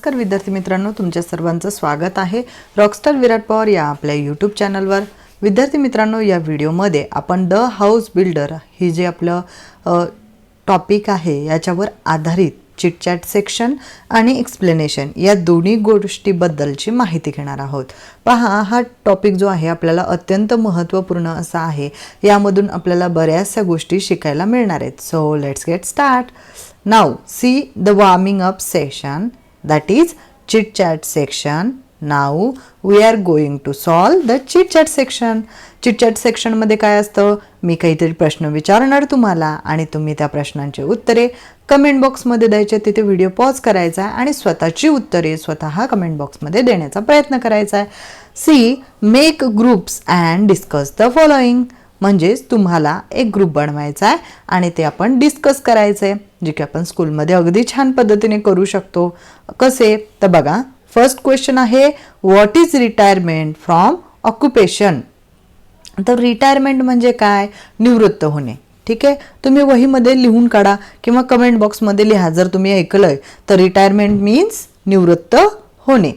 नमस्कार विद्यार्थी मित्रांनो, तुमच्या सर्वांचं स्वागत आहे रॉकस्टार विराट पवार या आपल्या यूट्यूब चॅनलवर। विद्यार्थी मित्रांनो, या व्हिडिओमध्ये आपण द हाऊस बिल्डर ही जे आपलं टॉपिक आहे याच्यावर आधारित चिटचॅट सेक्शन आणि एक्सप्लेनेशन या दोन्ही गोष्टीबद्दलची माहिती घेणार आहोत। पहा, हा टॉपिक जो आहे आपल्याला अत्यंत महत्त्वपूर्ण असा आहे। यामधून आपल्याला बऱ्याचशा गोष्टी शिकायला मिळणार आहेत। So let's get start. Now see the warming up session, that is chit chat section. Now we are going to solve the chit chat section. Chit chat section मध्ये काय असतं, मी काहीतरी प्रश्न विचारणार तुम्हाला आणि तुम्ही त्या प्रश्नांची उत्तरे कमेंट बॉक्स मध्ये द्यायचे। तिथे व्हिडिओ पॉज करायचा आणि स्वतःची उत्तरे स्वतः कमेंट बॉक्स मध्ये देण्याचा प्रयत्न करायचा आहे। See make groups and discuss the following, म्हणजेच तुम्हाला एक ग्रुप बनवायचा आहे आणि ते आपण डिस्कस करायचे, जे की आपण स्कूलमध्ये अगदी छान पद्धतीने करू शकतो। कसे तर बघा, फर्स्ट क्वेश्चन आहे what is retirement from occupation. तर रिटायरमेंट म्हणजे काय, निवृत्त होणे। ठीक आहे, तुम्ही वहीमध्ये लिहून काढा किंवा कमेंट बॉक्समध्ये लिहा जर तुम्ही ऐकलंय तर। रिटायरमेंट मीन्स निवृत्त होणे।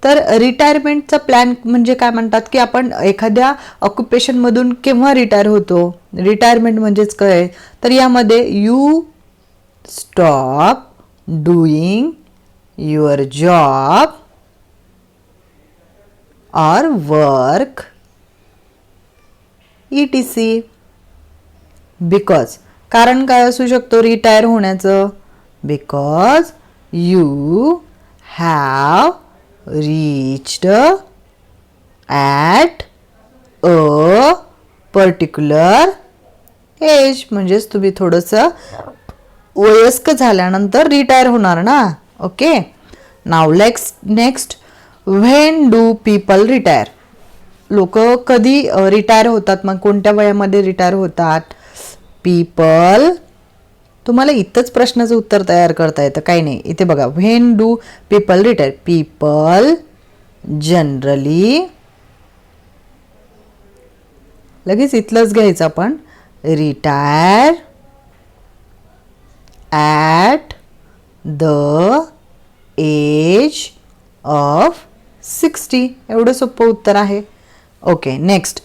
तर रिटायरमेंटचा प्लॅन म्हणजे काय म्हणतात की आपण एखाद्या ऑक्युपेशनमधून केव्हा रिटायर होतो। रिटायरमेंट म्हणजेच काय, तर यामध्ये you stop doing your job और वर्क ETC बिकॉज, कारण काय असू शकतो रिटायर होण्याचं, because you have reached at a particular age, म्हणजेच तुम्ही थोडंसं वयस्क झाल्यानंतर रिटायर होणार ना। Okay, now next when do people retire, लोक कधी रिटायर होतात, मग कोणत्या वयामध्ये रिटायर होतात। पीपल, तुम्हाला इथंच प्रश्नाचं उत्तर तयार करता येतं, काही नाही। इथे बघा, when do people retire, people generally, लगेच इथलंच घ्यायचं आपण, retire at the age of 60, एवढं सोपं उत्तर आहे। Okay, next,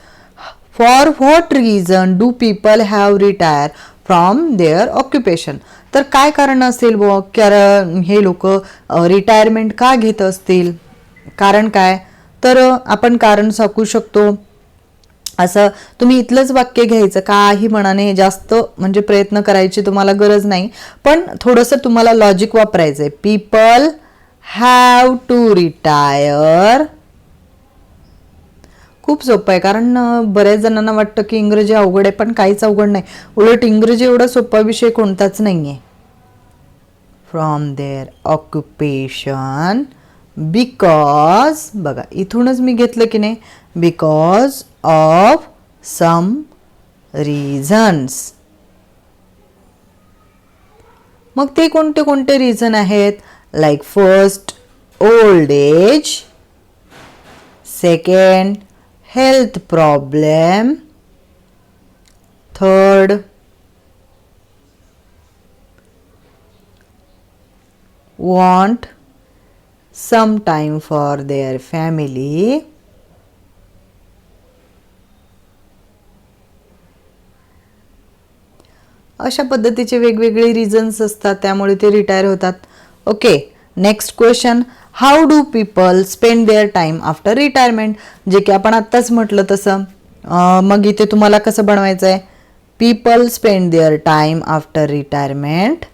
for what reason do people have retire from their occupation, तर काय कारण असेल बुवा, कारण हे लोक रिटायरमेंट का घेत असतील, कारण काय, तर आपण कारण सांगू शकतो। असं तुम्ही इथलंच वाक्य घ्यायचं, काही मनाने जास्त म्हणजे प्रयत्न करायची तुम्हाला गरज नाही, पण थोडंसं तुम्हाला लॉजिक वापरायचंय। पीपल हॅव टू रिटायर, खूप सोपं आहे, कारण बऱ्याच जणांना वाटतं की इंग्रजी अवघड आहे, पण काहीच अवघड नाही, उलट इंग्रजी एवढा सोपा विषय कोणताच नाही आहे। फ्रॉम देअर ऑक्युपेशन बिकॉज, बघा इथूनच मी घेतलं की नाही, बिकॉज ऑफ सम रिझन्स। मग ते कोणते कोणते रिझन आहेत, like first old age, second health problem, third want some time for their family, अशा पद्धतीचे वेगवेगळे रिझन्स असतात, त्यामुळे ते रिटायर होतात। Okay, next question, how do people spend their time after retirement, जे की आपण आत्ताच म्हटलं तसं। मग इथे तुम्हाला कसं बनवायचं आहे, people spend their time after retirement,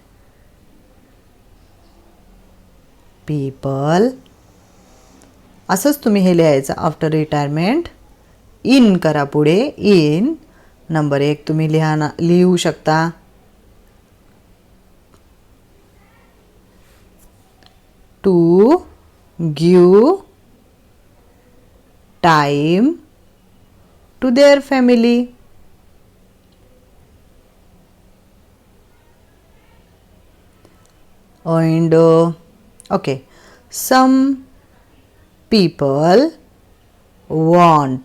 people असंच तुम्ही हे लिहायचं, आफ्टर रिटायरमेंट इन करा पुढे, इन नंबर 1 तुम्ही लिहू शकता, to give time to their family, and okay, some people want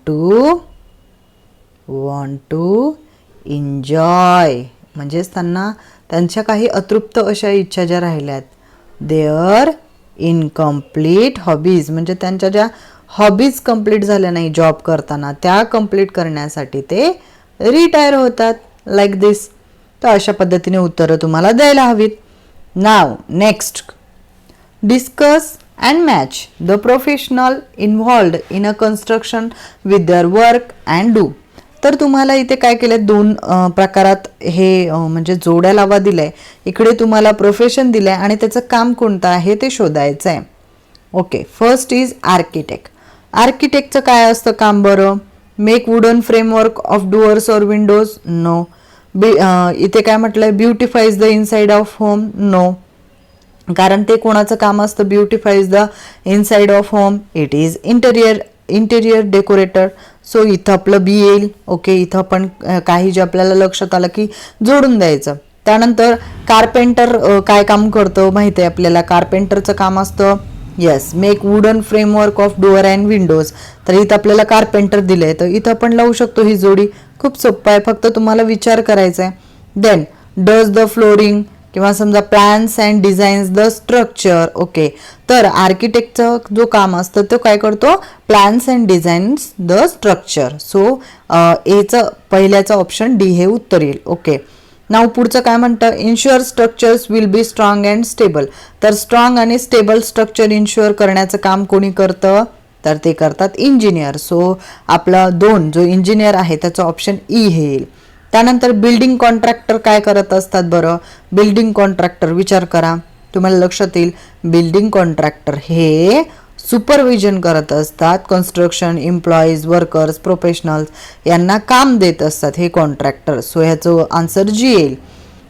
to enjoy, म्हणजेच त्यांना त्यांच्या काही अतृप्त अशा इच्छा ज्या राहिल्यात, देअर इनकम्प्लीट हॉबीज म्हणजे त्यांच्या ज्या हॉबीज कंप्लीट झाल्या नाही जॉब करताना त्या कंप्लीट करण्यासाठी ते रिटायर होतात लाईक दिस. तर अशा पद्धतीने उत्तरं तुम्हाला द्यायला हवीत. नाव next, discuss and match the professional involved in a construction with their work and do. तर तुम्हाला इथे काय केलं, दोन प्रकारात हे म्हणजे जोड्या लावा दिलाय. इकडे तुम्हाला प्रोफेशन दिलंय आणि त्याचं काम कोणतं आहे ते शोधायचं आहे. Okay, first is architect. आर्किटेक्टचं काय असतं काम बरं? Make wooden framework of doors or windows? No. इथे काय म्हटलंय, beautifies the inside of home? No, कारण ते कोणाचं काम असतं beautifies the inside of home? It is interior decorator. So इथं आपलं बी येईल. ओके, इथं आपण काही जे आपल्याला लक्षात आलं की जोडून द्यायचं. त्यानंतर कार्पेंटर काय काम करतो माहिती आहे आपल्याला? कार्पेंटरचं काम असतं yes make wooden framework of door and Windows. तर इथं आपल्याला कार्पेंटर दिलंय, तर इथं आपण लावू शकतो ही जोडी. खूप सोपं आहे, फक्त तुम्हाला विचार करायचा आहे. देन डज द फ्लोरिंग किंवा समजा plans and designs the structure. Okay, तर आर्किटेक्टचं जो काम असतं तो काय करतो? Plans and designs the structure. So एचं पहिल्याचं ऑप्शन डी हे उत्तर येईल. ओके, नाव पुढचं काय म्हणतं, ensure structures will be strong and stable. तर स्ट्रॉंग आणि स्टेबल स्ट्रक्चर इन्शुअर करण्याचं काम कोणी करतं? तर ते करतात इंजिनियर. सो आपला दोन जो इंजिनियर आहे त्याचं ऑप्शन ई हे येईल. त्यानंतर बिल्डिंग कॉन्ट्रॅक्टर काय करत असतात बरं? बिल्डिंग कॉन्ट्रॅक्टर विचार करा, तुम्हाला लक्षात येईल. बिल्डिंग कॉन्ट्रॅक्टर हे सुपरविजन करत असतात. कन्स्ट्रक्शन एम्प्लॉईज, वर्कर्स, प्रोफेशनल्स यांना काम देत असतात हे कॉन्ट्रॅक्टर. सो ह्याचं आन्सर जी येईल.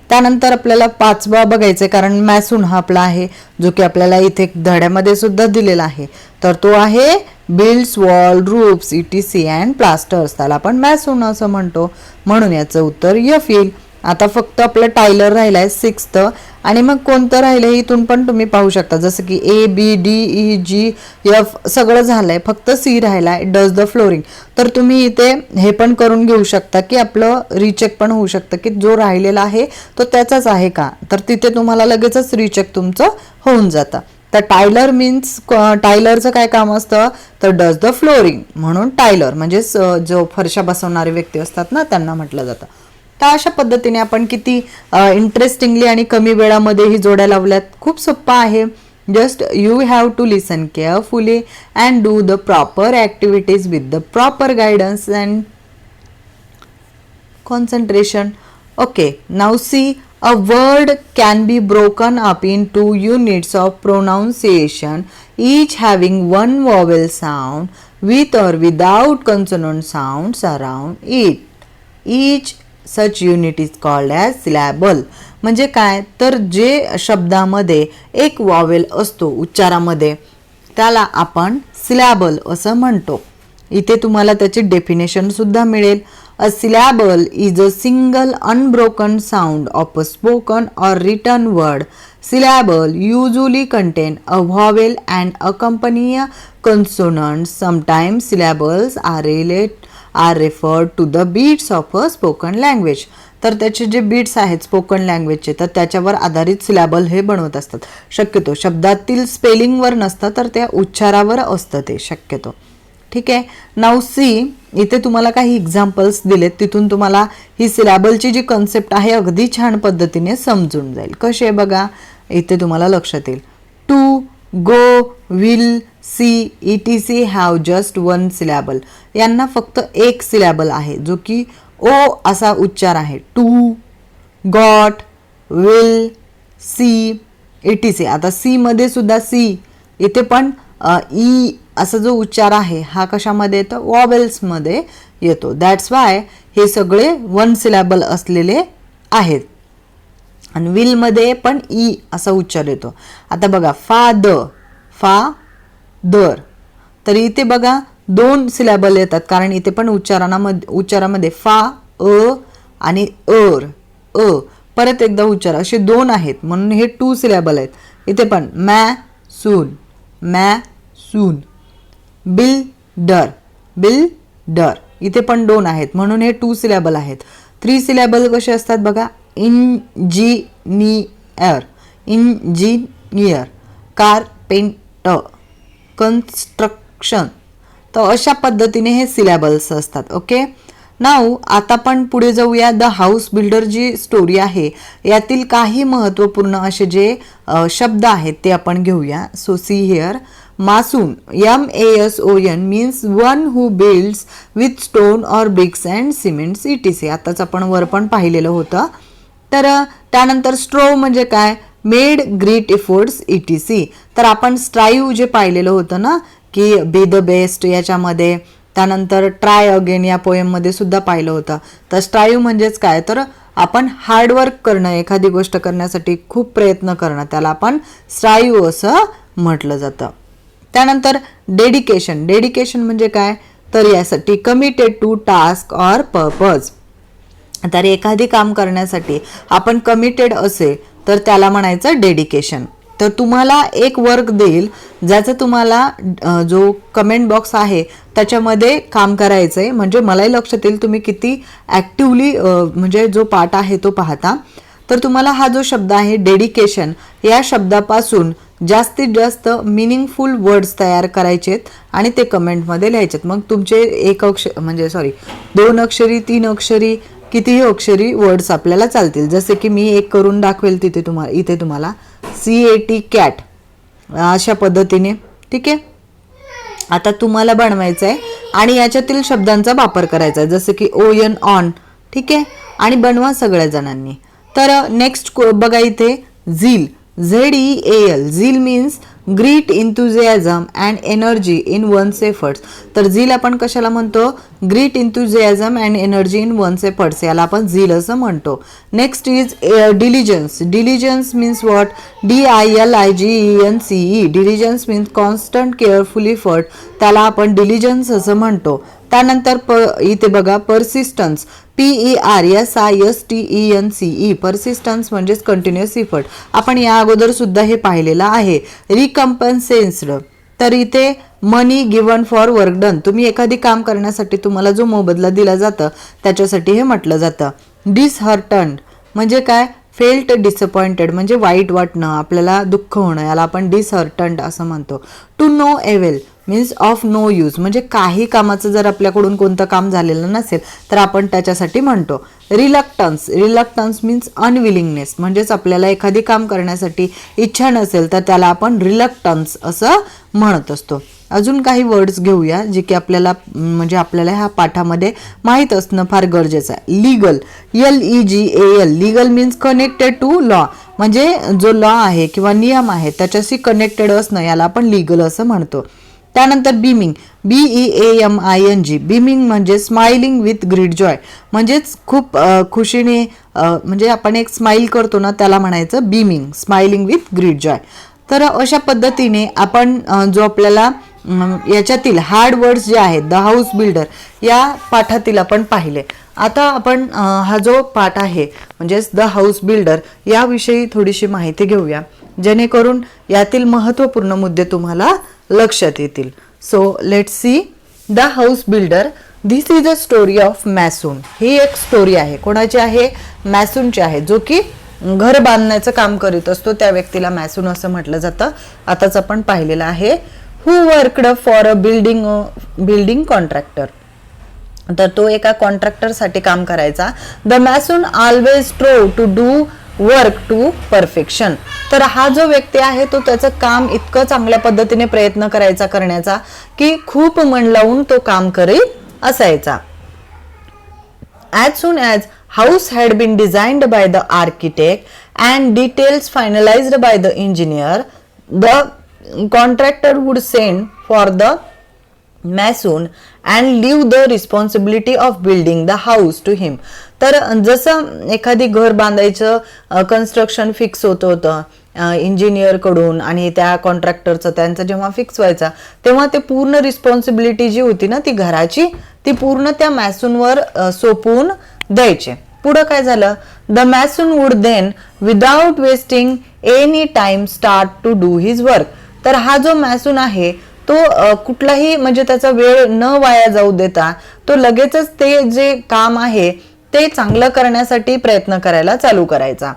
त्यानंतर आपल्याला पाचवा बघायचं, कारण मॅसून हा आपला आहे जो की आपल्याला इथे धड्यामध्ये सुद्धा दिलेला आहे. तर तो आहे builds wall, roofs, ETC and plasters. त्याला आपण मॅसून असं म्हणतो, म्हणून याचं उत्तर एफ येईल. आता फक्त आपलं टायलर राहिलाय 6th, आणि मग कोणतं राहिलं इथून पण तुम्ही पाहू शकता. जसं की ABDEGF सगळं झालंय, फक्त C राहिलाय, डज द फ्लोरिंग. तर तुम्ही इथे हे पण करून घेऊ शकता की आपलं रिचेक पण होऊ शकतं की जो राहिलेला आहे तो त्याचाच आहे का. तर तिथे तुम्हाला लगेचच रिचेक तुमचं होऊन जातं. तर टायलर मीन्स टायलरचं काय काम असतं? तर डज द फ्लोरिंग, म्हणून टायलर म्हणजे जो फरशा बसवणारे व्यक्ती असतात ना त्यांना म्हटलं जातं. तर अशा पद्धतीने आपण किती इंटरेस्टिंगली आणि कमी वेळामध्ये ही जोड्या लावल्यात. खूप सोपं आहे. Just you have to listen carefully and do the proper activities with the proper guidance and concentration. Okay, now see. A word can be broken up into units of pronunciation, each having one vowel sound with or without consonant sounds around it. Each such unit is called as syllable. म्हणजे काय, तर जे शब्दामध्ये एक vowel असतो उच्चारामध्ये त्याला आपण syllable असं म्हणतो. इथे तुम्हाला त्याची डेफिनेशन सुद्धा मिळेल. A syllable is a single unbroken sound of a spoken or written word. Syllable usually contain a vowel and accompany a consonant. Sometimes syllables are referred to the beats of a spoken language. तर त्याचे जे beats आहेत spoken लँग्वेजचे तर त्याच्यावर आधारित syllable हे बनवत असतात. शक्यतो शब्दातील स्पेलिंगवर नसतं तर त्या उच्चारावर असतं ते शक्यतो. ठीक आहे. नाव सी. इथे तुम्हाला काही एक्झाम्पल्स दिलेत, तिथून तुम्हाला ही सिलॅबलची जी कन्सेप्ट आहे अगदी छान पद्धतीने समजून जाईल. कसे बघा, इथे तुम्हाला लक्षात येईल. To, go, will, see, ETC have just one syllable. यांना फक्त एक सिलॅबल आहे जो की ओ असा उच्चार आहे. To, got, will, see, ETC. आता सी मध्ये सुद्धा सी, इथे पण ई असा जो उच्चार आहे हा कशामध्ये येतो? वॉवेल्समध्ये येतो. दॅट्स वाय हे सगळे वन सिलॅबल असलेले आहेत. आणि विलमध्ये पण ई असा उच्चार येतो. आता बघा फादर, तर इथे बघा दोन सिलॅबल येतात, कारण इथे पण उच्चारामध्ये फा अ आणि अ परत एकदा उच्चार असे दोन आहेत, म्हणून हे 2 सिलॅबल आहेत. इथे पण मॅसून, बिल्डर इथे पण 2 आहेत, म्हणून हे 2 सिलॅबल आहेत. 3 सिलॅबल कसे असतात बघा, इंजिनियर, कारपेंटर, कन्स्ट्रक्शन. तर अशा पद्धतीने हे सिलॅबल्स असतात. ओके, नाऊ आता आपण पुढे जाऊया. द हाऊस बिल्डर जी स्टोरी आहे यातील काही महत्त्वपूर्ण असे जे शब्द आहेत ते आपण घेऊया. So see here. Mason, MASON means one who builds with stone or bricks and cements ETC. आताच आपण वर पण पाहिलेलं होतं. तर त्यानंतर स्ट्रोव म्हणजे काय, मेड ग्रेट एफर्ट्स ETC. तर आपण स्ट्राईव्ह जे पाहिलेलं होतं ना की बी द बेस्ट याच्यामध्ये, त्यानंतर ट्राय अगेन या पोएममध्ये सुद्धा पाहिलं होतं. तर स्ट्राईव्ह म्हणजेच काय, तर आपण हार्डवर्क करणं, एखादी गोष्ट करण्यासाठी खूप प्रयत्न करणं, त्याला आपण स्ट्राईव्ह असं म्हटलं जातं. त्यानंतर डेडिकेशन. डेडिकेशन म्हणजे काय, तर यासाठी committed to task or purpose. तर एखादी काम करण्यासाठी आपण कमिटेड असेल तर त्याला म्हणायचं डेडिकेशन. तर तुम्हाला एक वर्क देईल ज्याचं तुम्हाला जो कमेंट बॉक्स आहे त्याच्यामध्ये काम करायचं आहे, म्हणजे मलाही लक्षात येईल तुम्ही किती ॲक्टिवली म्हणजे जो पार्ट आहे तो पाहता. तर तुम्हाला हा जो शब्द आहे डेडिकेशन, या शब्दापासून जास्तीत जास्त मिनिंगफुल वर्ड्स तयार करायचेत आणि ते कमेंटमध्ये लिहायचेत. मग तुमचे म्हणजे 2 अक्षरी 3 अक्षरी कितीही अक्षरी वर्ड्स आपल्याला चालतील. जसे की मी एक करून दाखवेल इथे तुम्हाला CAT कॅट अशा पद्धतीने. ठीक आहे, आता तुम्हाला बनवायचं आहे आणि याच्यातील शब्दांचा वापर करायचा आहे, जसं की ON ऑन. ठीक आहे, आणि बनवा सगळ्या जणांनी. तर नेक्स्ट बघा इथे zeal, ZEAL. Zeal means great enthusiasm and energy in one's efforts. तर झील आपण कशाला म्हणतो, great enthusiasm and energy in one's efforts, याला आपण झील असं म्हणतो. Next is diligence. Diligence means what, DILIGENCE. Diligence means constant careful effort, त्याला आपण डिलिजन्स असं म्हणतो. त्यानंतर इथे बघा परसिस्टन्स, PERSISTENCE. परसिस्टन्स म्हणजेच कंटिन्युअस इफर्ट, आपण या अगोदर सुद्धा हे पाहिलेलं आहे. रिकम्पन्सेन्स्ड, तर इथे मनी गिवन फॉर वर्क डन. तुम्ही एखादी काम करण्यासाठी तुम्हाला जो मोबदला दिला जातं त्याच्यासाठी हे म्हटलं जातं. डिसहर्टन्ड म्हणजे काय, फेल्ट डिसअपॉइंटेड म्हणजे वाईट वाटणं, आपल्याला दुःख होणं, याला आपण डिसहर्टन्ड असं म्हणतो. To no avail means of no use, म्हणजे काही कामाचं जर आपल्याकडून कोणतं काम झालेलं नसेल तर आपण त्याच्यासाठी म्हणतो. रिलक्टन्स. रिलक्टन्स मीन्स अनविलिंगनेस, म्हणजेच आपल्याला एखादी काम करण्यासाठी इच्छा नसेल तर त्याला आपण रिलक्टन्स असं म्हणत असतो. अजून काही वर्ड्स घेऊया जे की आपल्याला ह्या पाठामध्ये माहीत असणं फार गरजेचं आहे. Legal, LEGAL. Legal means connected to law, म्हणजे जो लॉ आहे किंवा नियम आहे त्याच्याशी कनेक्टेड असणं, याला आपण लीगल असं म्हणतो. त्यानंतर बीमिंग, BEAMING. बीमिंग म्हणजे स्माइलिंग विथ ग्रेट जॉय, म्हणजेच खूप खुशीने म्हणजे आपण एक स्माइल करतो ना त्याला म्हणायचं beaming, smiling with great Joy. तर अशा पद्धतीने आपण जो आपल्याला याच्यातील हार्ड वर्ड्स जे आहेत द हाऊस बिल्डर या पाठातील आपण पाहिले. आता आपण हा जो पाठ आहे म्हणजेच द हाऊस बिल्डर याविषयी थोडीशी माहिती घेऊया, जेणेकरून यातील महत्त्वपूर्ण मुद्दे तुम्हाला लक्षात येतील. So let's see the house builder. This is a story of mason. ही एक स्टोरी आहे, कोणाची आहे, मॅसूनची आहे, जो की घर बांधण्याचं काम करीत असतो. त्या व्यक्तीला मॅसून असं म्हटलं जातं. आताच आपण पाहिलेलं आहे. Who worked for a building contractor. तर तो एका कॉन्ट्रॅक्टरसाठी काम करायचा. The mason always strove to do work to perfection. तर हा जो व्यक्ती आहे तो त्याचं काम इतकं चांगल्या पद्धतीने प्रयत्न करायचा करण्याचा की खूप मन लावून तो काम करीत असायचा. As soon as house had been designed by the architect and details finalized by the engineer, the contractor would send for the mason and leave the responsibility of building the house to him. तर जसं एखादी घर बांधायचं construction fix होतं engineer कडून आणि त्या कॉन्ट्रॅक्टरचं त्यांचं जेव्हा फिक्स व्हायचा तेव्हा ते पूर्ण रिस्पॉन्सिबिलिटी जी होती ना ती घराची ती पूर्ण त्या मॅसूनवर सोपवून द्यायचे. पुढं काय झालं, the mason would then without wasting any time start to do his work. तर हा जो मॅसून आहे तो कुठलाही म्हणजे त्याचा वेळ न वाया जाऊ देता तो लगेचच ते जे काम आहे ते चांगलं करण्यासाठी प्रयत्न करायला चालू करायचा.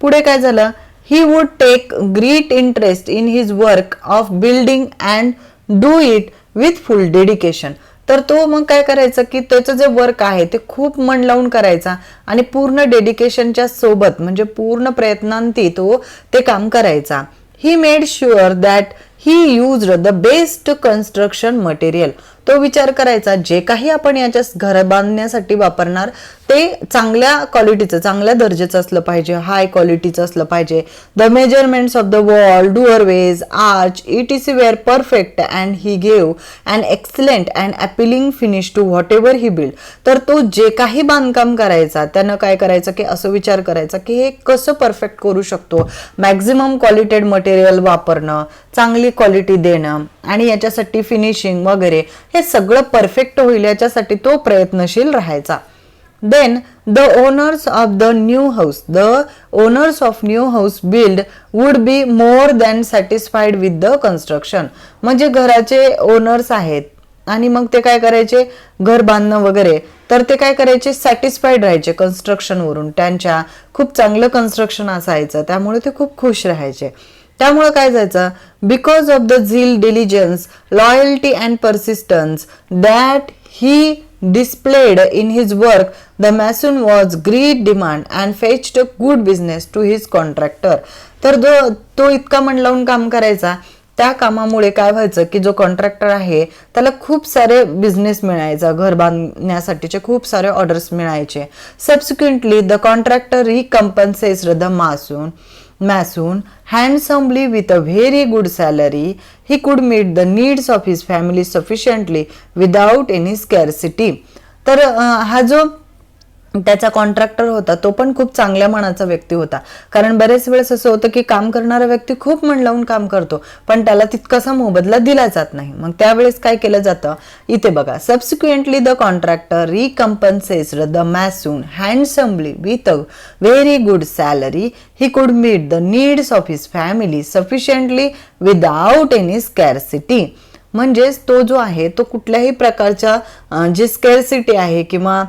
पुढे काय झालं, he would take great interest in his work of building and do it with full dedication. तर तो मग काय करायचं की त्याचं जे वर्क आहे ते खूप मन लावून करायचा आणि पूर्ण डेडिकेशनच्या सोबत म्हणजे पूर्ण प्रयत्नांती तो ते काम करायचा. He made sure that he used the best construction material. तो विचार करायचा जे काही आपण याच्या घर बांधण्यासाठी वापरणार ते चांगल्या क्वालिटीचं चांगल्या दर्जाचं असलं पाहिजे, हाय क्वालिटीचं असलं पाहिजे. The measurements of the wall, doorways, arch etc were perfect and he gave an excellent and appealing finish to whatever he build. तर तो जे काही बांधकाम करायचा त्यानं काय करायचं की असं विचार करायचा की हे कसं परफेक्ट करू शकतो, मॅक्झिमम क्वालिटेड मटेरियल वापरणं, चांगली क्वालिटी देणं आणि याच्यासाठी फिनिशिंग वगैरे हे सगळं परफेक्ट होईल याच्यासाठी तो प्रयत्नशील राहायचा. Then the owners of new house build would be more than satisfied with the construction. म्हणजे घराचे ओनर्स आहेत आणि मग ते काय करायचे घर बांधणं वगैरे तर ते काय करायचे सॅटिस्फाईड राहायचे कन्स्ट्रक्शन वरून, त्यांच्या खूप चांगलं कन्स्ट्रक्शन असायचं त्यामुळे ते खूप खुश राहायचे. त्यामुळे काय जायचं because of the zeal, diligence, loyalty and persistence that he displayed in his work, the mason was great demand and fetched good business to his contractor. तर तो इतका मन लावून काम करायचा त्या कामामुळे काय व्हायचं की जो कॉन्ट्रॅक्टर आहे त्याला खूप सारे बिझनेस मिळायचा, घर बांधण्यासाठीचे खूप सारे ऑर्डर्स मिळायचे. Subsequently the contractor recompensed the mason handsomely with a very good salary. He could meet the needs of his family sufficiently without any scarcity. तर हा जो त्याचा कॉन्ट्रॅक्टर होता तो पण खूप चांगल्या मनाचा व्यक्ती होता, कारण बरेच वेळेस असं होतं की काम करणारा व्यक्ती खूप मन लावून काम करतो पण त्याला तितकासा मोबदला दिला जात नाही. मग त्यावेळेस काय केलं जातं इथे बघा, subsequently the contractor recompensed the mason handsomely with a very good salary. He could meet the needs of his family sufficiently without any scarcity. म्हणजेच तो जो आहे तो कुठल्याही प्रकारच्या जे स्कॅरसिटी आहे किंवा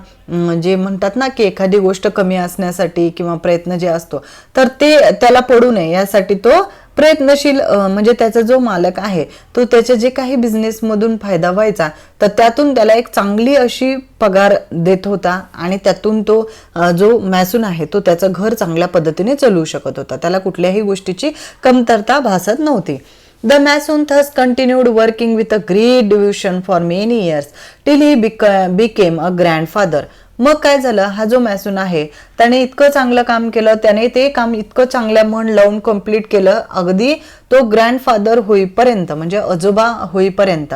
जे म्हणतात ना की एखादी गोष्ट कमी असण्यासाठी किंवा प्रयत्न जे असतो तर ते त्याला पडू नये यासाठी तो प्रयत्नशील म्हणजे त्याचा जो मालक आहे तो त्याचे जे काही बिझनेस मधून फायदा व्हायचा तर त्यातून त्याला एक चांगली अशी पगार देत होता आणि त्यातून तो जो मॅसून आहे तो त्याचं घर चांगल्या पद्धतीने चालवू शकत होता, त्याला कुठल्याही गोष्टीची कमतरता भासत नव्हती. The mason thus continued working with a great devotion for many years till he became a grandfather. मग काय झालं, हा जो मॅसून आहे त्याने इतकं चांगलं काम केलं, त्याने ते काम इतकं चांगल्या मन लावून कम्प्लीट केलं अगदी तो ग्रँडफादर होईपर्यंत म्हणजे आजोबा होईपर्यंत.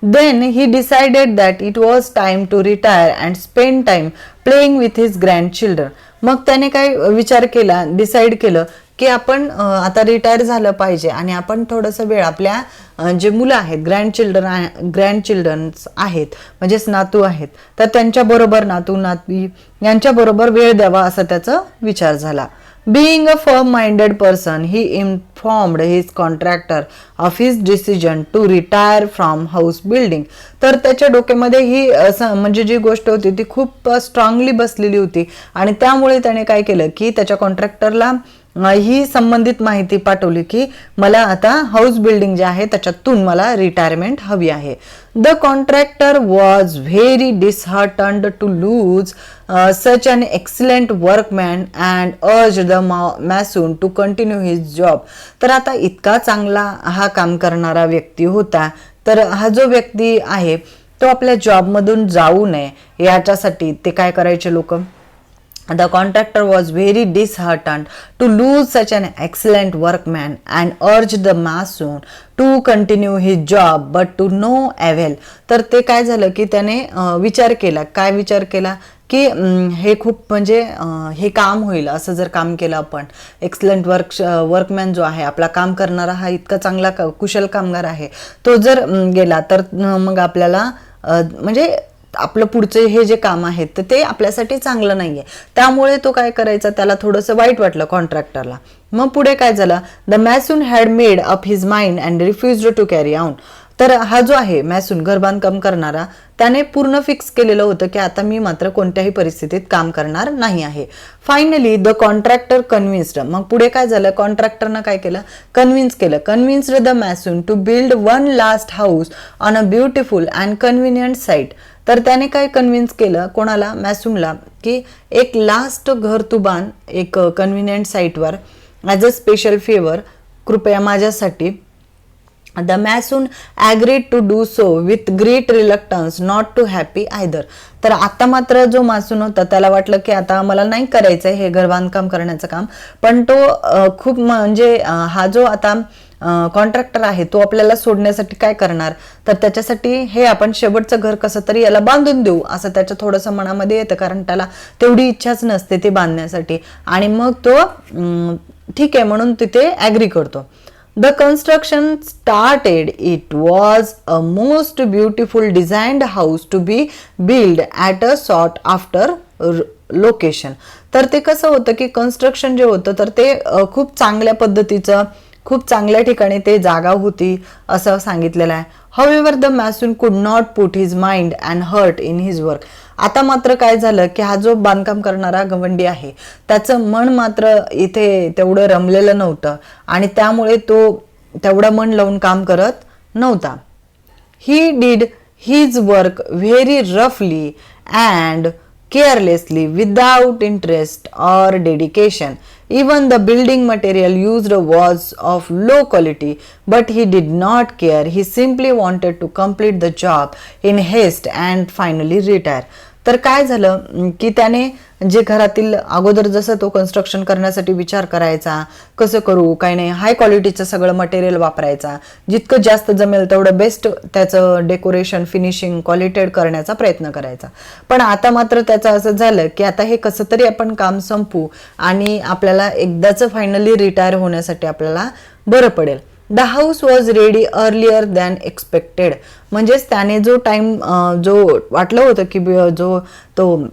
Then he decided that it was time to retire and spend time playing with his grandchildren. मग त्याने काय विचार केला, डिसाईड केलं की आपण आता रिटायर झालं पाहिजे आणि आपण थोडंसं वेळ आपल्या जे मुलं आहेत ग्रँडचिल्ड्रन्स आहेत म्हणजेच नातू आहेत तर त्यांच्याबरोबर नातू नातवी यांच्याबरोबर वेळ द्यावा असा त्याचा विचार झाला. Being a firm-minded person, he informed his contractor of his decision to retire from house building. तर त्याच्या डोक्यामध्ये ही म्हणजे जी गोष्ट होती ती खूप स्ट्रॉंगली बसलेली होती आणि त्यामुळे त्याने काय केलं की त्याच्या कॉन्ट्रॅक्टरला ही संबंधित माहिती पाठवली की मला आता हाऊस बिल्डिंग जे आहे त्याच्यातून मला रिटायरमेंट हवी आहे. The contractor was very disheartened to lose such an excellent workman and urged the mason to continue his job. तर आता इतका चांगला हा काम करणारा व्यक्ती होता तर हा जो व्यक्ती आहे तो आपल्या जॉब मधून जाऊ नये याच्यासाठी ते काय करायचे लोक. The contractor was very disheartened to lose such an excellent workman and urged the mason to continue his job but to no avail. तर ते काय झालं की त्याने विचार केला की हे खूप म्हणजे हे काम होईल असं जर काम केलं आपण, एक्सलंट वर्कमॅन जो आहे आपला काम करणारा हा इतका चांगला कुशल कामगार आहे तो जर गेला तर मग आपल्याला म्हणजे आपलं पुढचे हे जे काम आहेत तर ते आपल्यासाठी चांगलं नाहीये. त्यामुळे तो काय करायचा त्याला थोडंसं वाईट वाटलं कॉन्ट्रॅक्टरला. मग पुढे काय झालं, the mason had made up his mind and refused to carry on. तर हा जो आहे मॅसून, घर बांधकाम करणारा, त्याने पूर्ण फिक्स केलेलं होतं की आता मी मात्र कोणत्याही परिस्थितीत काम करणार नाही आहे. Finally the contractor convinced. मग पुढे काय झालं, कॉन्ट्रॅक्टरनं काय केलं, convinced the mason to build one last house on a beautiful and convenient site. तर त्याने काय कन्व्हिन्स केलं कोणाला, मॅसूनला, की एक लास्ट घर तू बांध एक कन्व्हिनियंट साईटवर ॲज अ स्पेशल फेवर, कृपया माझ्यासाठी. The mason agreed to do so with great reluctance, not too happy either. तर आता मात्र जो मासून होता त्याला वाटलं की आता मला नाही करायचंय हे घर बांधकाम करण्याचं काम, पण तो खूप म्हणजे हा जो आता कॉन्ट्रॅक्टर आहे तो आपल्याला सोडण्यासाठी काय करणार, तर त्याच्यासाठी हे आपण शेवटचं घर कसं तरी याला बांधून देऊ असं त्याच्या थोडंसं मनामध्ये येतं, कारण त्याला तेवढी इच्छाच नसते ते बांधण्यासाठी. आणि मग तो ठीक आहे म्हणून तिथे ॲग्री करतो. The construction started. It was a most beautiful designed house to be built at a sought after location. तर ते कसं होतं की कन्स्ट्रक्शन जे होतं तर ते खूप चांगल्या पद्धतीचं, खूप चांगल्या ठिकाणी ते जागा होती असं सांगितलेलं आहे. However, the mason could not put his mind and heart in his work. आता मात्र काय झालं की हा जो बांधकाम करणारा गवंडी आहे त्याचं मन मात्र इथे तेवढं रमलेलं नव्हतं आणि त्यामुळे तो तेवढं मन लावून काम करत नव्हता. He did his work very रफली and carelessly without interest or dedication. Even the building material used was of low quality, but he did not care. He simply wanted to complete the job in haste and finally retire. तर काय झालं की त्याने जे घरातील अगोदर जसं तो कन्स्ट्रक्शन करण्यासाठी विचार करायचा, कसं करू काय नाही, हाय क्वालिटीचं सगळं मटेरियल वापरायचा, जितकं जास्त जमेल तेवढं बेस्ट त्याचं डेकोरेशन फिनिशिंग क्वालिटेड करण्याचा प्रयत्न करायचा. पण आता मात्र त्याचं असं झालं की आता हे कसं तरी आपण काम संपू आणि आपल्याला एकदाच फायनली रिटायर होण्यासाठी आपल्याला बरं पडेल. The house was ready earlier than expected. म्हणजेच त्याने जो टाइम जो वाटलं होतं की जो तो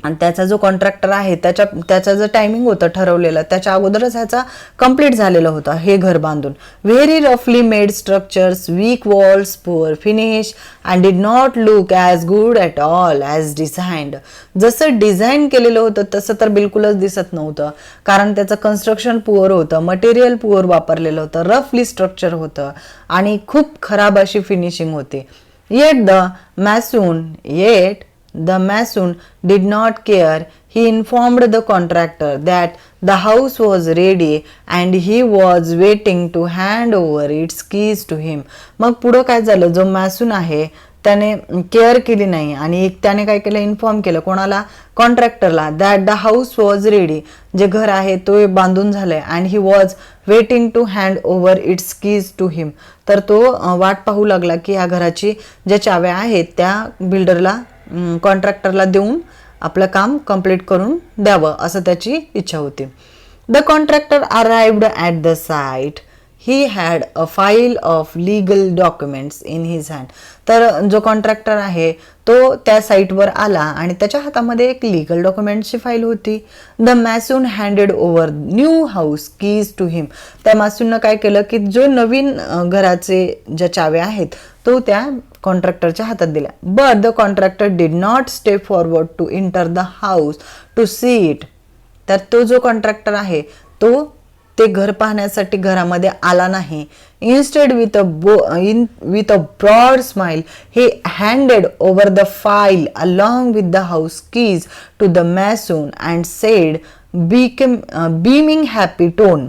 आणि त्याचा जो कॉन्ट्रॅक्टर आहे त्याचा जो टायमिंग होतं ठरवलेलं त्याच्या अगोदरच ह्याचा कम्प्लीट झालेलं होतं हे घर बांधून. व्हेरी रफली made structures, weak walls, poor finish and did not look as good at all as designed. जसं डिझाईन केलेलं होतं तसं तर बिलकुलच दिसत नव्हतं, कारण त्याचं कन्स्ट्रक्शन पुअर होतं, मटेरियल पुअर वापरलेलं होतं, रफली स्ट्रक्चर होतं आणि खूप खराब अशी फिनिशिंग होती. The mason did not care. He informed the contractor that the house was ready and he was waiting to hand over its keys to him. मग पुढं काय झालं, जो मॅसून आहे त्याने केअर केली नाही आणि त्याने काय केलं, इन्फॉर्म केलं कोणाला, कॉन्ट्रॅक्टरला, that the house was ready, जे घर आहे तो बांधून झालंय, and he was waiting to hand over its keys to him. तर तो वाट पाहू लागला की या घराची ज्या चाव्या आहेत त्या बिल्डरला, कॉन्ट्रॅक्टरला देऊन आपलं काम कंप्लीट करून द्यावं असं त्याची इच्छा होती. The contractor arrived at the site. He had a file of legal documents in his hand. तर जो कॉन्ट्रॅक्टर आहे तो त्या साईटवर आला आणि त्याच्या हातामध्ये एक लिगल डॉक्युमेंटची फाईल होती. The mason handed over new house keys to him. त्या मॅसूननं काय केलं की जो नवीन घराचे ज्या चाव्या आहेत तो त्या कॉन्ट्रॅक्टरच्या हातात दिल्या. But the contractor did not step forward to enter the house to see it. तर तो जो कॉन्ट्रॅक्टर आहे तो ते घर पाहण्यासाठी घरामध्ये आला नाही. Instead with a broad smile he handed over the file along with the house keys to the mason and said, beaming happy tone.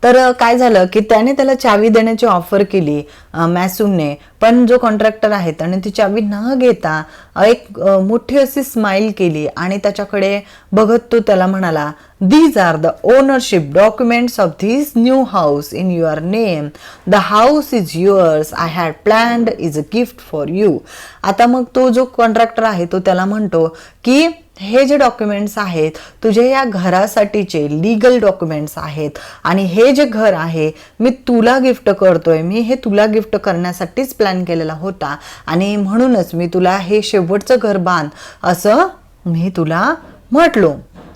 तर काय झालं की त्याने त्याला चावी देण्याची ऑफर केली मॅसूनने, पण जो कॉन्ट्रॅक्टर आहे त्याने ती चावी न घेता एक मोठी अशी स्माइल केली आणि त्याच्याकडे बघत तो त्याला म्हणाला, these are the ownership documents of this new house in your name. The house is yours. I had planned is a gift for you. आता मग तो जो कॉन्ट्रॅक्टर आहे तो त्याला म्हणतो की हे जे डॉक्युमेंट्स आहेत तुझे या घरासाठीचे लीगल डॉक्युमेंट्स आहेत आणि हे जे घर आहे मी तुला गिफ्ट करतोय, मी हे तुला गिफ्ट करण्यासाठीच प्लॅन केलेला होता आणि म्हणूनच मी तुला हे शेवटचं घर बांध असं मी तुला म्हटलो.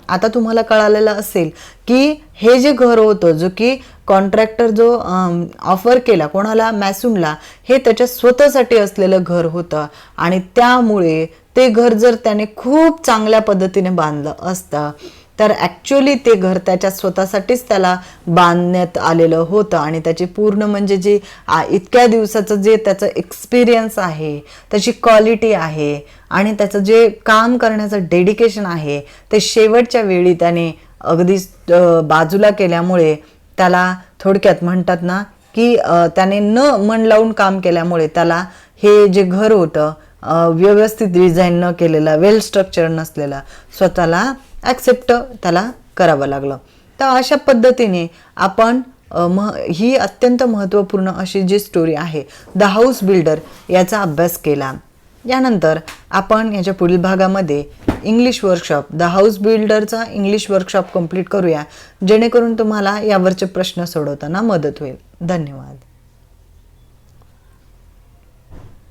आता तुम्हाला कळालेलं असेल की हे जे घर होतं जो की कॉन्ट्रॅक्टर जो ऑफर केला कोणाला, मॅसूनला, हे त्याच्या स्वतःसाठी असलेलं घर होतं आणि त्यामुळे ते घर जर त्याने खूप चांगल्या पद्धतीने बांधलं असतं तर ॲक्च्युली ते घर त्याच्या स्वतःसाठीच त्याला बांधण्यात आलेलं होतं आणि त्याची पूर्ण म्हणजे जी इतक्या दिवसाचं जे त्याचं एक्सपिरियन्स आहे, त्याची क्वालिटी आहे आणि त्याचं जे काम करण्याचं डेडिकेशन आहे ते शेवटच्या वेळी त्याने अगदी बाजूला केल्यामुळे त्याला थोडक्यात म्हणतात ना की त्याने न मन लावून काम केल्यामुळे त्याला हे जे घर होतं व्यवस्थित डिझाईन न केलेलं, वेल स्ट्रक्चर नसलेलं, स्वतःला ॲक्सेप्ट त्याला करावं लागलं. तर अशा पद्धतीने आपण ही अत्यंत महत्त्वपूर्ण अशी जी स्टोरी आहे द हाऊस बिल्डर याचा अभ्यास केला. यानंतर आपण याच्या पुढील भागामध्ये इंग्लिश वर्कशॉप, द हाऊस बिल्डरचा इंग्लिश वर्कशॉप कंप्लीट करूया, जेणेकरून तुम्हाला यावरचे प्रश्न सोडवताना मदत होईल. धन्यवाद.